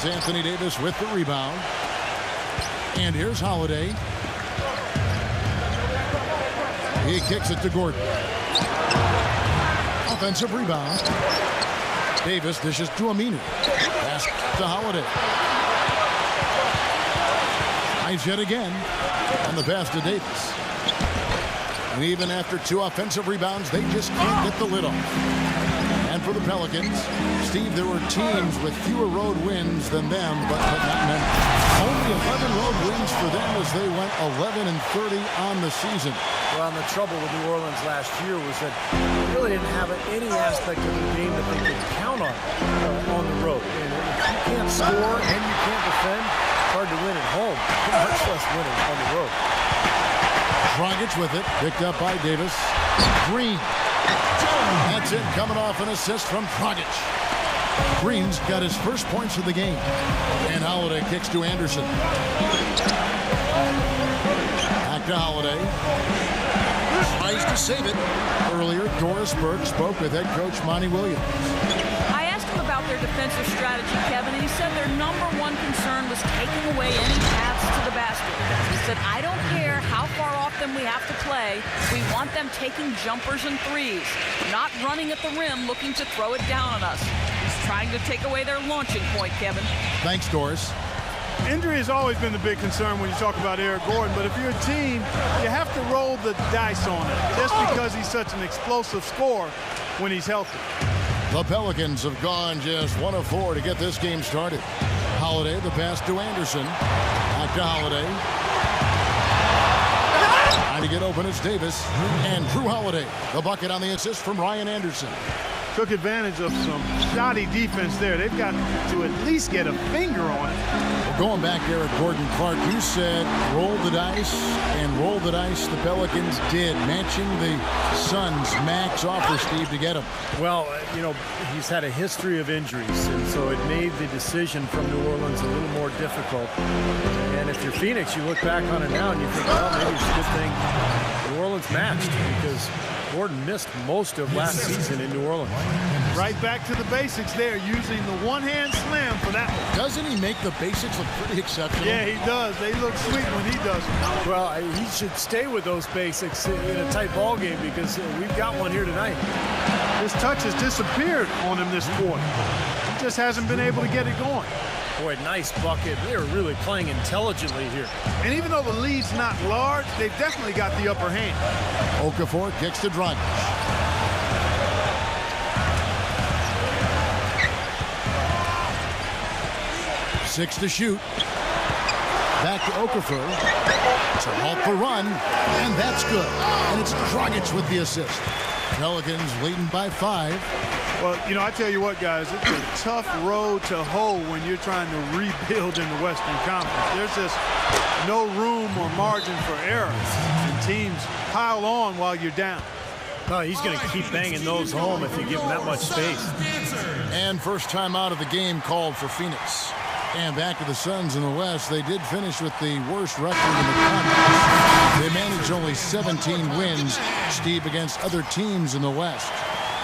Here's Anthony Davis with the rebound. And here's Holiday. He kicks it to Gordon. Offensive rebound. Davis dishes to Aminu. Pass to Holiday. Finds yet again. And the pass to Davis. And even after 2 offensive rebounds, they just can't get the lid off. And for the Pelicans, Steve, there were teams with fewer road wins than them, but not many. Only 11 road wins for them as they went 11-30 on the season. Well, and the trouble with New Orleans last year was that they really didn't have any aspect of the game that they could count on the road. And if you can't score and you can't defend, it's hard to win at home. Much less winning on the road. Dragic with it, picked up by Davis. Green. That's it, coming off an assist from Dragic. Green's got his first points of the game. And Holiday kicks to Anderson. Back to Holiday. Tries to save it. Earlier, Doris Burke spoke with head coach Monty Williams. I asked him about their defensive strategy, Kevin, and he said their #1 concern was taking away any paths to the basket. He said, I don't care how far off them we have to play. We want them taking jumpers and threes, not running at the rim looking to throw it down on us. He's trying to take away their launching point, Kevin. Thanks, Doris. Injury has always been the big concern when you talk about Eric Gordon, but if you're a team, you have to roll the dice on it just because he's such an explosive scorer when he's healthy. The Pelicans have gone just 1 of 4 to get this game started. Holiday, the pass to Anderson. Back to Holiday. Trying to get open, it's Davis. And Drew Holiday, the bucket on the assist from Ryan Anderson. Took advantage of some shoddy defense there. They've got to at least get a finger on it. Well, going back there at Gordon Clark, you said roll the dice, and roll the dice the Pelicans did, matching the Suns' max offer, Steve, to get him. Well, you know, he's had a history of injuries, and so it made the decision from New Orleans a little more difficult. And if you're Phoenix, you look back on it now and you think, well, maybe it's a good thing New Orleans matched, because Gordon missed most of last season in New Orleans. Right back to the basics there, using the one-hand slam for that one. Doesn't he make the basics look pretty exceptional? Yeah, he does. They look sweet when he does it. Well, he should stay with those basics in a tight ball game, because we've got one here tonight. His touch has disappeared on him this quarter. He just hasn't been able to get it going. Boy, nice bucket. They're really playing intelligently here. And even though the lead's not large, they've definitely got the upper hand. Okafor kicks to Dragic. Six to shoot. Back to Okafor. It's a halt the run, and that's good. And it's Dragic with the assist. Pelicans leading by 5. Well, you know, I tell you what, guys, it's a tough road to hoe when you're trying to rebuild in the Western Conference. There's just no room or margin for error, and teams pile on while you're down. Oh, he's going to keep banging those home if you give him that much space. And first time out of the game called for Phoenix. And back to the Suns in the West. They did finish with the worst record in the conference. They managed only 17 wins, Steve, against other teams in the West.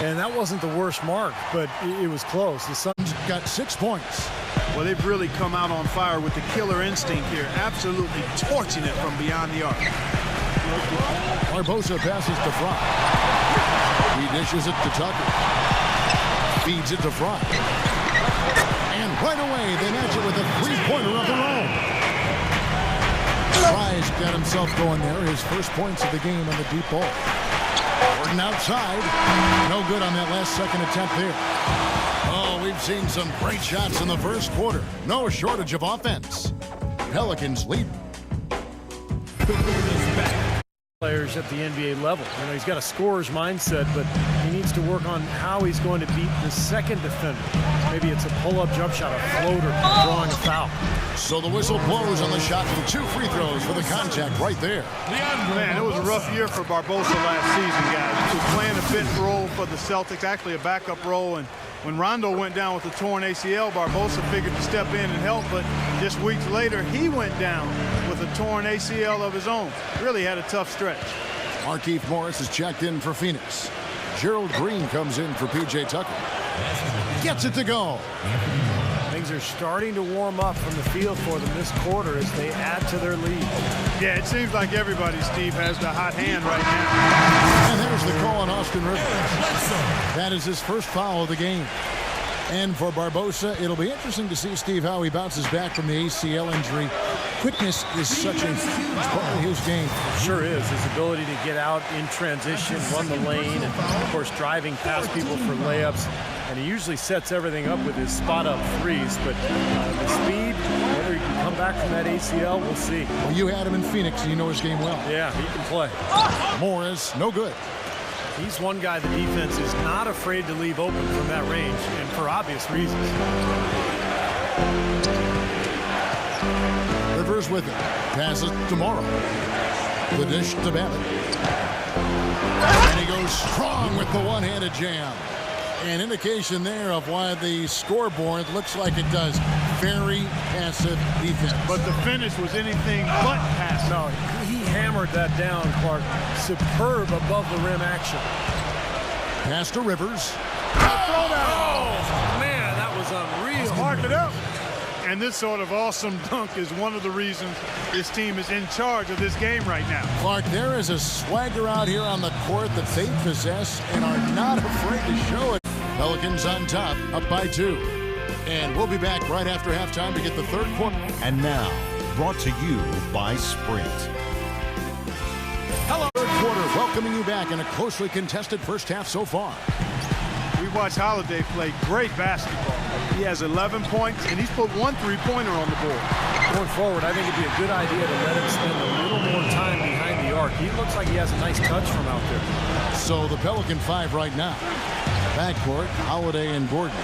And that wasn't the worst mark, but it was close. The Suns got 6 points. Well, they've really come out on fire with the killer instinct here, absolutely torching it from beyond the arc. Barbosa passes to Fry. He dishes it to Tucker. Feeds it to Fry. And right away, they match it with a three-pointer of their own. Fry's got himself going there, his first points of the game on the deep ball. Gordon outside. No good on that last second attempt there. Oh, we've seen some great shots in the first quarter. No shortage of offense. Pelicans lead. Players at the NBA level. You know, he's got a scorer's mindset, but he needs to work on how he's going to beat the second defender. Maybe it's a pull-up jump shot, a floater, drawing a foul. So the whistle blows on the shot from 2 free throws for the contact right there. Man, it was a rough year for Barbosa last season, guys. He was playing a bench role for the Celtics, actually a backup role, and when Rondo went down with a torn ACL, Barbosa figured to step in and help, but just weeks later, he went down with a torn ACL of his own. Really had a tough stretch. Markieff Morris is checked in for Phoenix. Gerald Green comes in for P.J. Tucker. Gets it to go. Things Things are starting to warm up from the field for them this quarter as they add to their lead. Yeah, it seems like everybody, Steve, has the hot hand right now. And there's the call on Austin Rivers. That is his first foul of the game. And for Barbosa, it'll be interesting to see, Steve, how he bounces back from the ACL injury. Quickness is such a huge part of his game. Sure is. His ability to get out in transition, run the lane, and, of course, driving past people for layups. And he usually sets everything up with his spot-up threes. But the speed, whether he can come back from that ACL, we'll see. Well, you had him in Phoenix, and you know his game well. Yeah, he can play. Morris, no good. He's one guy the defense is not afraid to leave open from that range, and for obvious reasons. Rivers with it. Passes to Morrow. The dish to Babbitt. And he goes strong with the one-handed jam. An indication there of why the scoreboard looks like it does. Very passive defense. But the finish was anything but passive. No, he hammered that down, Clark. Superb above the rim action. Pass to Rivers. Oh, man, that was unreal. Mark it up. And this sort of awesome dunk is one of the reasons this team is in charge of this game right now. Clark, there is a swagger out here on the court that they possess and are not afraid to show it. Pelicans on top, up by 2. And we'll be back right after halftime to get the third quarter. And now, brought to you by Sprint. Hello. Third quarter, welcoming you back in a closely contested first half so far. We watched Holiday play great basketball. He has 11 points, and he's put 1 3-pointer on the board. Going forward, I think it'd be a good idea to let him spend a little more time behind the arc. He looks like he has a nice touch from out there. So the Pelican 5 right now. Backcourt, Holiday and Gordon.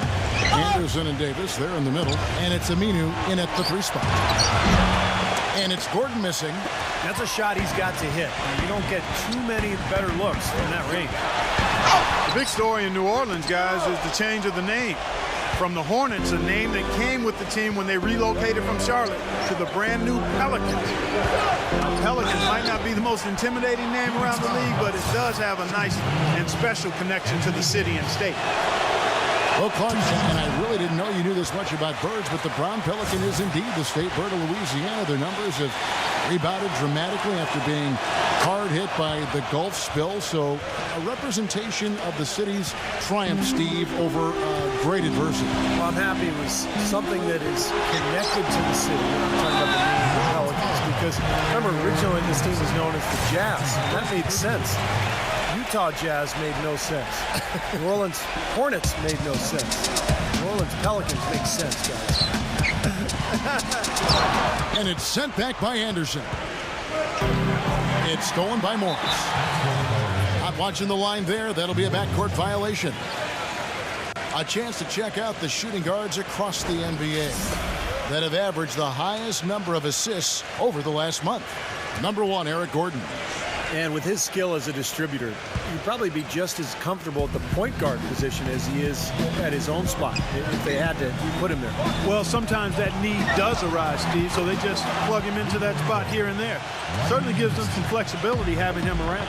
Anderson and Davis, they're in the middle. And it's Aminu in at the 3 spot. And it's Gordon missing. That's a shot he's got to hit. You don't get too many better looks from that range. The big story in New Orleans, guys, is the change of the name. From the Hornets, a name that came with the team when they relocated from Charlotte, to the brand new Pelicans. Pelicans might not be the most intimidating name around the league, but it does have a nice and special connection to the city and state. Well, Clark, and I really didn't know you knew this much about birds, but the brown pelican is indeed the state bird of Louisiana. Their numbers have rebounded dramatically after being hard hit by the Gulf spill. So a representation of the city's triumph, Steve, over great adversity. Well, I'm happy it was something that is connected to the city. I'm talking about the name of the Pelicans because, remember, originally this team was known as the Jazz. And that made sense. Utah Jazz made no sense. New Orleans Hornets made no sense. New Orleans Pelicans make sense, guys. And it's sent back by Anderson. It's stolen by Morris. Not watching the line there. That'll be a backcourt violation. A chance to check out the shooting guards across the NBA that have averaged the highest number of assists over the last month. Number 1, Eric Gordon. And with his skill as a distributor, he'd probably be just as comfortable at the point guard position as he is at his own spot if they had to put him there. Well, sometimes that need does arise, Steve, so they just plug him into that spot here and there. Certainly gives them some flexibility having him around.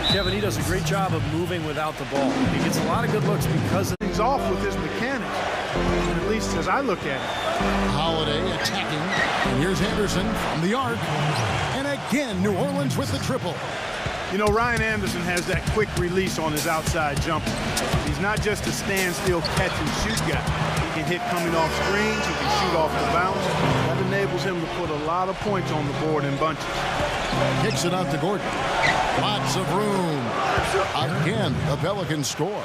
Kevin, he does a great job of moving without the ball. He gets a lot of good looks because he's off with his mechanics, at least as I look at it. Holiday attacking, and here's Anderson from the arc. And again, New Orleans with the triple. You know, Ryan Anderson has that quick release on his outside jumper. He's not just a standstill catch-and-shoot guy. He can hit coming off screens. He can shoot off the bounce. That enables him to put a lot of points on the board in bunches. Kicks it out to Gordon. Lots of room. Again, the Pelicans score.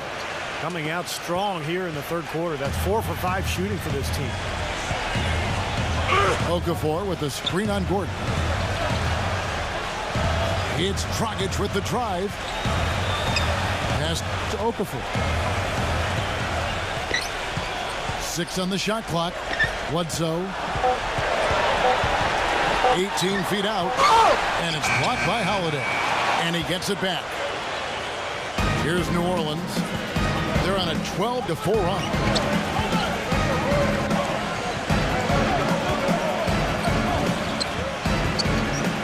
Coming out strong here in the third quarter. That's 4 for 5 shooting for this team. Okafor with the screen on Gordon. It's Dragic with the drive. Pass to Okafor. 6 on the shot clock. Bledsoe. 18 feet out. And it's blocked by Holiday. And he gets it back. Here's New Orleans. They're on a 12-4 run.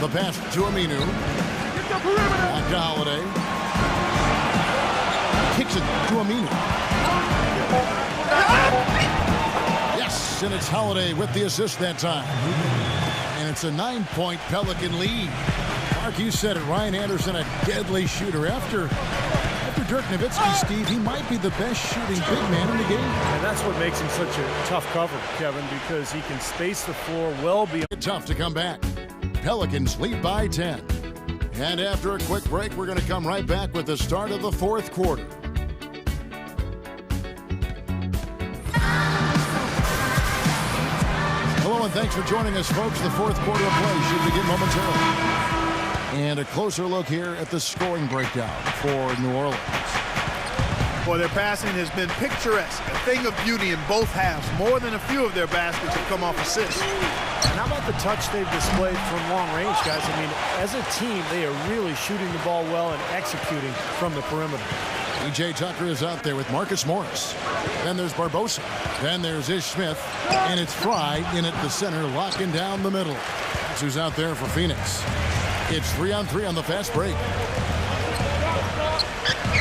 The pass to Aminu. Back to Holiday. Kicks it to Aminu. Yes. and it's Holiday with the assist that time. And it's a 9-point Pelican lead. Mark, you said it. Ryan Anderson, a deadly shooter. After Dirk Nowitzki, Steve, he might be the best shooting big man in the game. And that's what makes him such a tough cover, Kevin, because he can space the floor well beyond. Tough to come back. Pelicans lead by 10. And after a quick break, we're going to come right back with the start of the fourth quarter. Hello and thanks for joining us, folks. The fourth quarter of play should begin momentarily. And a closer look here at the scoring breakdown for New Orleans. Boy, their passing has been picturesque, a thing of beauty in both halves. More than a few of their baskets have come off assists. And how about the touch they've displayed from long range, guys? I mean, as a team, they are really shooting the ball well and executing from the perimeter. E.J. Tucker is out there with Marcus Morris. Then there's Barbosa. Then there's Ish Smith. And it's Fry in at the center, locking down the middle. That's who's out there for Phoenix. It's 3-on-3 on the fast break.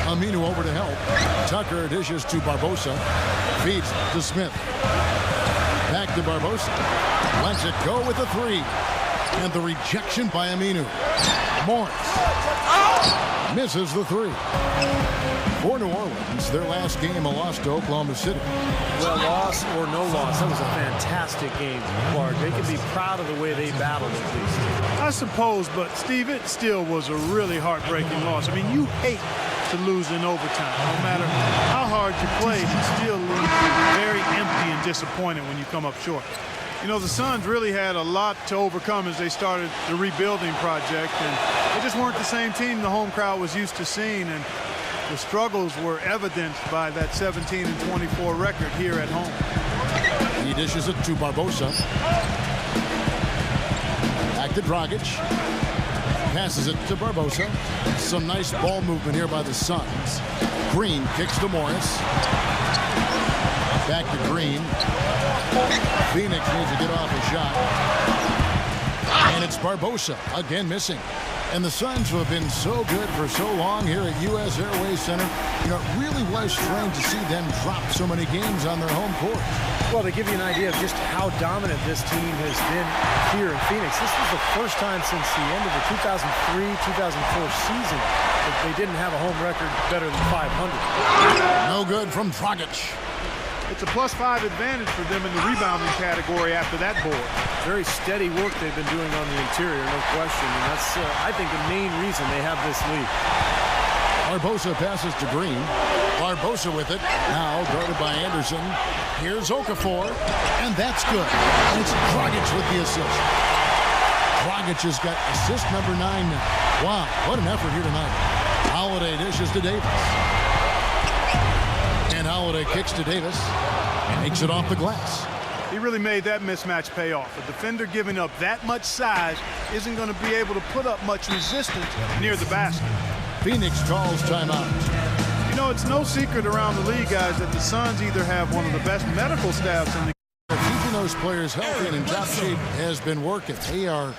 Aminu over to help. Tucker dishes to Barbosa. Feeds to Smith. Back to Barbosa. Lets it go with the three. And the rejection by Aminu. Morris misses the three. For New Orleans, their last game, a loss to Oklahoma City. Well, loss or no loss, that was a fantastic game, Clark. They can be proud of the way they battled at least. I suppose, but Steve, it still was a really heartbreaking loss. I mean, you hate to lose in overtime. No matter how hard you play, it still leaves you very empty and disappointed when you come up short. You know, the Suns really had a lot to overcome as they started the rebuilding project, and they just weren't the same team the home crowd was used to seeing, and the struggles were evidenced by that 17-24 record here at home. He dishes it to Barbosa. Back to Dragic. Passes it to Barbosa. Some nice ball movement here by the Suns. Green kicks to Morris. Back to Green. Phoenix needs to get off a shot. And it's Barbosa again missing. And the Suns, who have been so good for so long here at U.S. Airways Center, you know, it really was strange to see them drop so many games on their home court. Well, to give you an idea of just how dominant this team has been here in Phoenix, this was the first time since the end of the 2003-2004 season that they didn't have a home record better than 500. No good from Dragic. It's a +5 advantage for them in the rebounding category after that board. Very steady work they've been doing on the interior, no question. And that's, I think, the main reason they have this lead. Barbosa passes to Green. Barbosa with it. Now guarded by Anderson. Here's Okafor. And that's good. And it's Dragic with the assist. Dragic has got assist number 9 now. Wow, what an effort here tonight. Holiday dishes to Davis. And Holiday kicks to Davis and makes it off the glass. He really made that mismatch pay off. A defender giving up that much size isn't going to be able to put up much resistance near the basket. Phoenix calls timeout. You know, it's no secret around the league, guys, that the Suns either have one of the best medical staffs in the keeping those players healthy and in top shape has been working. They are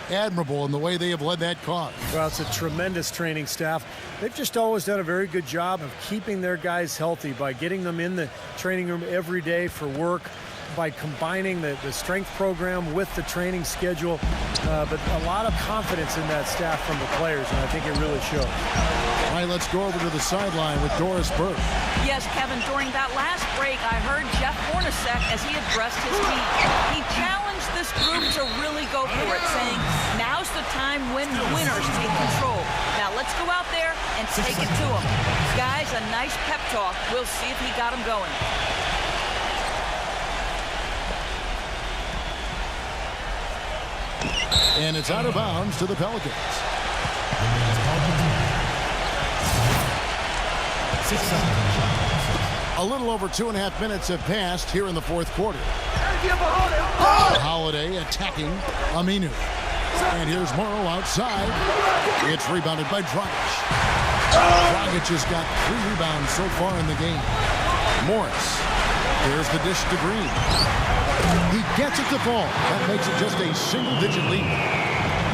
admirable in the way they have led that cause. Well, it's a tremendous training staff. They've just always done a very good job of keeping their guys healthy by getting them in the training room every day for work, by combining the strength program with the training schedule, but a lot of confidence in that staff from the players, and I think it really shows. All right, let's go over to the sideline with Doris Burke. Yes, Kevin, during that last break, I heard Jeff Hornacek as he addressed his team. He challenged this group to really go for it, saying, now's the time when winners take control. Now let's go out there and take it to them. Guys, a nice pep talk. We'll see if he got them going. And it's out of bounds to the Pelicans. A little over 2.5 minutes have passed here in the fourth quarter. Holiday attacking Aminu. And here's Morrow outside. It's rebounded by Dragic. Dragic has got 3 rebounds so far in the game. Morris. There's the dish to Green. He gets it to fall. That makes it just a single-digit lead.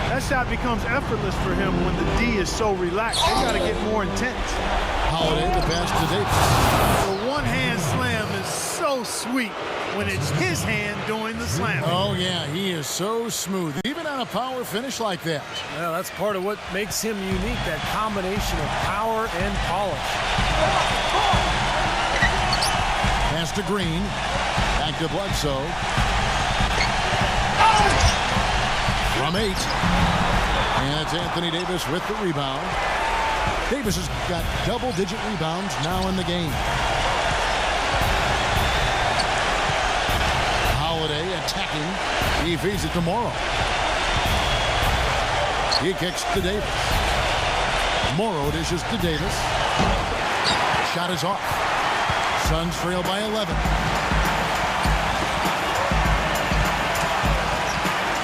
That shot becomes effortless for him when the D is so relaxed. They got to get more intense. Holiday, the pass to Davis. The one-hand slam is so so sweet when it's his hand doing the slam. Oh, yeah, he is so smooth, even on a power finish like that. Well, that's part of what makes him unique, that combination of power and polish. Pass to Green. Back to Bledsoe. From 8. And it's Anthony Davis with the rebound. Davis has got double-digit rebounds now in the game. Holiday attacking. He feeds it to Morrow. He kicks to Davis. Morrow dishes to Davis. Shot is off. Suns trail by 11.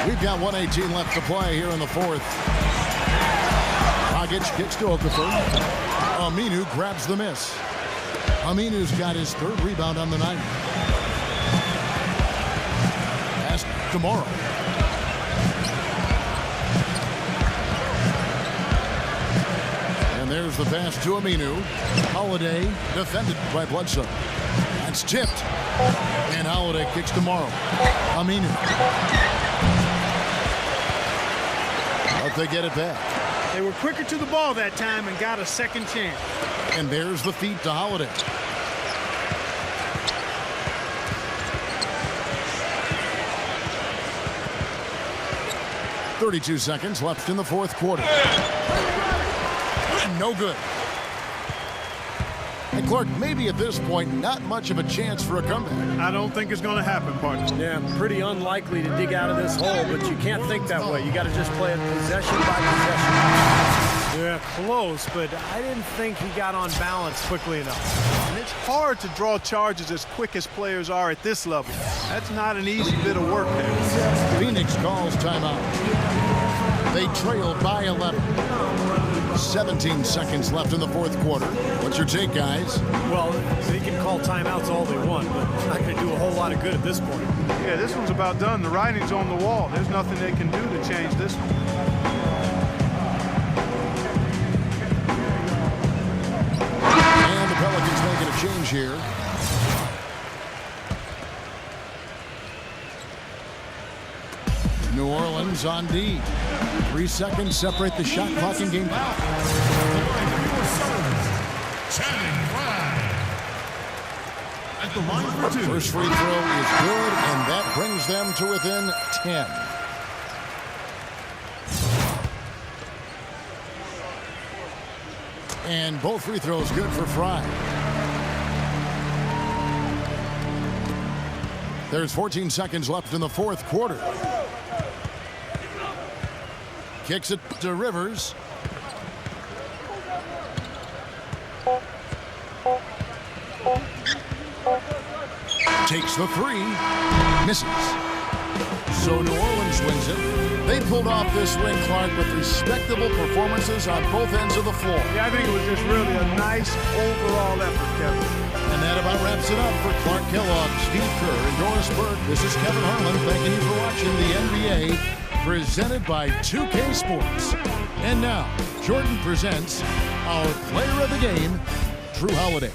We've got 1:18 left to play here in the fourth. Dragic kicks to Okafor. Aminu grabs the miss. Aminu's got his 3rd rebound on the night. Pass to Morrow. And there's the pass to Aminu. Holiday defended by Bledsoe. That's tipped. And Holiday kicks to Morrow. Aminu. But they get it back. They were quicker to the ball that time and got a second chance. And there's the feed to Holiday. .32 seconds left in the fourth quarter. No good. And Clark, maybe at this point, not much of a chance for a comeback. I don't think it's going to happen, partner. Yeah, pretty unlikely to dig out of this hole, but you can't think that way. You got to just play it possession by possession. Yeah, close, but I didn't think he got on balance quickly enough. And it's hard to draw charges as quick as players are at this level. That's not an easy bit of work there. Phoenix calls timeout. They trail by 11. 17 seconds left in the fourth quarter. What's your take, guys? Well, they can call timeouts all they want, but it's not going to do a whole lot of good at this point. Yeah, this one's about done. The writing's on the wall. There's nothing they can do to change this one. And the Pelicans making a change here. New Orleans on D. 3 seconds separate the shot clock and game clock. At the line for 2. First free throw is good, and that brings them to within 10. And both free throws good for Fry. There's 14 seconds left in the fourth quarter. Kicks it to Rivers. Takes the 3. Misses. So New Orleans wins it. They pulled off this win, Clark, with respectable performances on both ends of the floor. Yeah, I think it was just really a nice overall effort, Kevin. And that about wraps it up for Clark Kellogg, Steve Kerr, and Doris Burke. This is Kevin Harlan thanking you for watching the NBA, presented by 2K Sports. And now, Jordan presents our player of the game, Drew Holiday.